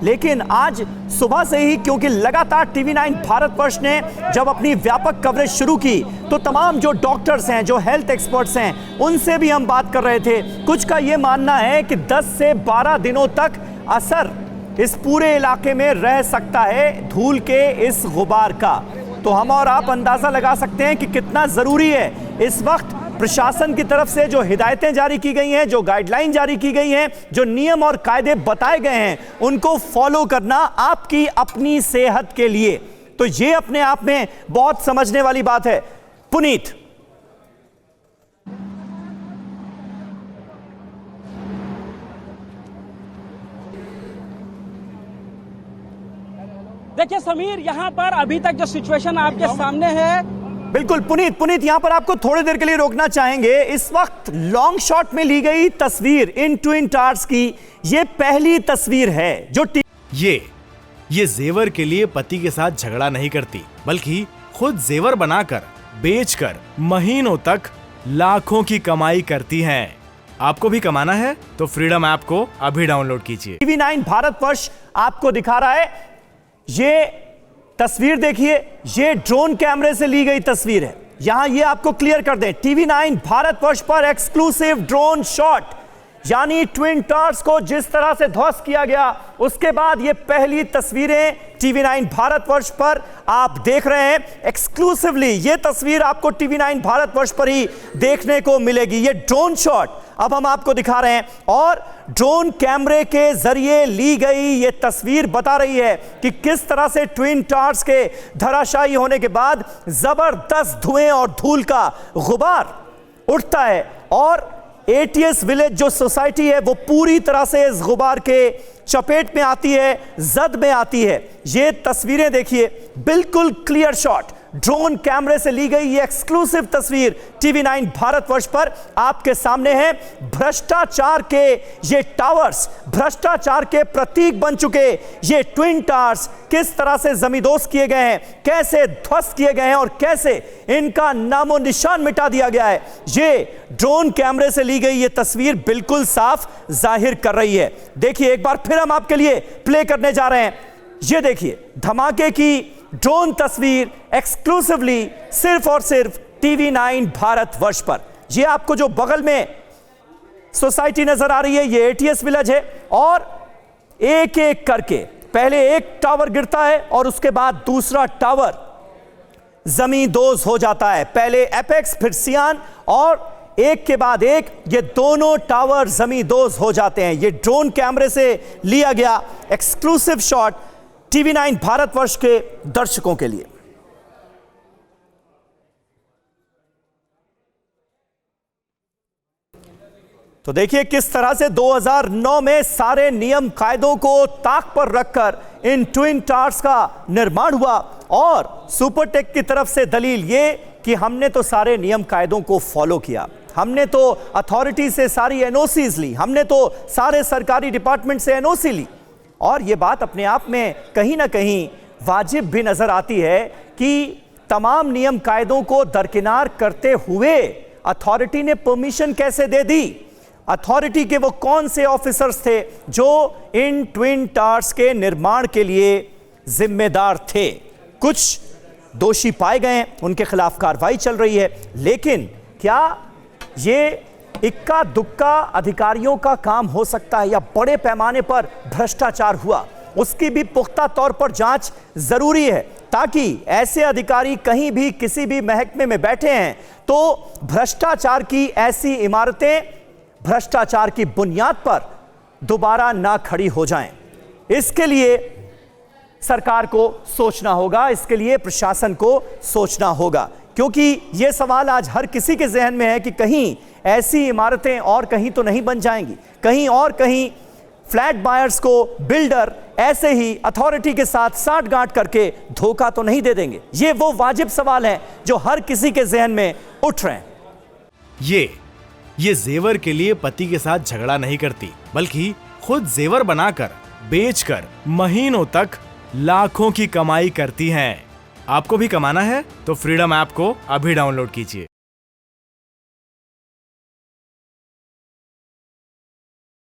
लेकिन आज सुबह से ही, क्योंकि लगातार टीवी 9 भारतवर्ष ने जब अपनी व्यापक कवरेज शुरू की तो तमाम जो डॉक्टर्स हैं, जो हेल्थ एक्सपर्ट्स हैं, उनसे भी हम बात कर रहे थे। कुछ का ये मानना है कि 10 से 12 दिनों तक असर इस पूरे इलाके में रह सकता है धूल के इस गुबार का। तो हम और आप अंदाजा लगा सकते हैं कि कितना जरूरी है इस वक्त प्रशासन की तरफ से जो हिदायतें जारी की गई हैं, जो गाइडलाइन जारी की गई हैं, जो नियम और कायदे बताए गए हैं, उनको फॉलो करना आपकी अपनी सेहत के लिए। तो ये अपने आप में बहुत समझने वाली बात है। पुनीत, देखिए समीर, यहाँ पर अभी तक जो सिचुएशन आपके सामने है, बिल्कुल पुनीत यहां पर आपको थोड़ी देर के लिए रोकना चाहेंगे। इस वक्त लॉन्ग शॉट में ली गई तस्वीर इन ट्विन टावर्स की ये पहली तस्वीर है जो ये जेवर के लिए पति के साथ झगड़ा नहीं करती, बल्कि खुद जेवर बनाकर बेचकर महीनों तक लाखों की कमाई करती हैं। आपको भी कमाना है तो फ्रीडम ऐप को अभी डाउनलोड कीजिए। टीवी 9 भारतवर्ष आपको दिखा रहा है, ये तस्वीर देखिए, ये ड्रोन कैमरे से ली गई तस्वीर है। यहां ये आपको क्लियर कर दें, टीवी 9 भारतवर्ष पर एक्सक्लूसिव ड्रोन शॉट, यानी ट्विन टावर्स को जिस तरह से ध्वस्त किया गया, उसके बाद ये पहली तस्वीरें टीवी 9 भारतवर्ष पर आप देख रहे हैं। एक्सक्लूसिवली ये तस्वीर आपको टीवी 9 भारतवर्ष पर ही देखने को मिलेगी। ये ड्रोन शॉट अब हम आपको दिखा रहे हैं और ड्रोन कैमरे के जरिए ली गई ये तस्वीर बता रही है कि किस तरह से ट्विन टावर्स के धराशायी होने के बाद जबरदस्त धुएं और धूल का गुबार उठता है और एटीएस विलेज जो सोसाइटी है वो पूरी तरह से इस गुबार के चपेट में आती है, जद में आती है। ये तस्वीरें देखिए, बिल्कुल क्लियर शॉट, ड्रोन कैमरे से ली गई ये एक्सक्लूसिव तस्वीर टीवी 9 भारतवर्ष पर आपके सामने है। भ्रष्टाचार के ये टावर्स, भ्रष्टाचार के प्रतीक बन चुके ये ट्विन टावर्स किस तरह से जमींदोज किए गए हैं, कैसे ध्वस्त किए गए हैं और कैसे इनका नामो निशान मिटा दिया गया है, ये ड्रोन कैमरे से ली गई ये तस्वीर बिल्कुल साफ जाहिर कर रही है। देखिए, एक बार फिर हम आपके लिए प्ले करने जा रहे हैं। ये देखिए, धमाके की ड्रोन तस्वीर एक्सक्लूसिवली सिर्फ और सिर्फ टीवी 9 भारतवर्ष पर। ये आपको जो बगल में सोसाइटी नजर आ रही है, ये एटीएस विलेज है और एक एक करके पहले एक टावर गिरता है और उसके बाद दूसरा टावर जमींदोज हो जाता है। पहले एपेक्स, फिर सियान और एक के बाद एक ये दोनों टावर जमींदोज हो जाते हैं। ये ड्रोन कैमरे से लिया गया एक्सक्लूसिव शॉट टीवी 9 भारतवर्ष के दर्शकों के लिए। तो देखिए किस तरह से 2009 में सारे नियम कायदों को ताक पर रखकर इन ट्विन टावर्स का निर्माण हुआ और सुपरटेक की तरफ से दलील ये कि हमने तो सारे नियम कायदों को फॉलो किया, हमने तो अथॉरिटी से सारी एनओसीज ली, हमने तो सारे सरकारी डिपार्टमेंट से एनओसी ली। और ये बात अपने आप में कहीं ना कहीं वाजिब भी नजर आती है कि तमाम नियम कायदों को दरकिनार करते हुए अथॉरिटी ने परमिशन कैसे दे दी। अथॉरिटी के वो कौन से ऑफिसर्स थे जो इन ट्विन टावर्स के निर्माण के लिए जिम्मेदार थे। कुछ दोषी पाए गए हैं, उनके खिलाफ कार्रवाई चल रही है, लेकिन क्या ये इक्का दुक्का अधिकारियों का काम हो सकता है या बड़े पैमाने पर भ्रष्टाचार हुआ, उसकी भी पुख्ता तौर पर जांच जरूरी है, ताकि ऐसे अधिकारी कहीं भी किसी भी महकमे में बैठे हैं तो भ्रष्टाचार की ऐसी इमारतें भ्रष्टाचार की बुनियाद पर दोबारा ना खड़ी हो जाएं। इसके लिए सरकार को सोचना होगा, इसके लिए प्रशासन को सोचना होगा, क्योंकि यह सवाल आज हर किसी के जहन में है कि कहीं ऐसी इमारतें और कहीं तो नहीं बन जाएंगी, कहीं और कहीं फ्लैट बायर्स को बिल्डर ऐसे ही अथॉरिटी के साथ साठगांठ करके धोखा तो नहीं दे देंगे। ये वो वाजिब सवाल हैं जो हर किसी के जहन में उठ रहे हैं। ये जेवर के लिए पति के साथ झगड़ा नहीं करती, बल्कि खुद जेवर बनाकर बेचकर महीनों तक लाखों की कमाई करती हैं। आपको भी कमाना है तो फ्रीडम ऐप को अभी डाउनलोड कीजिए।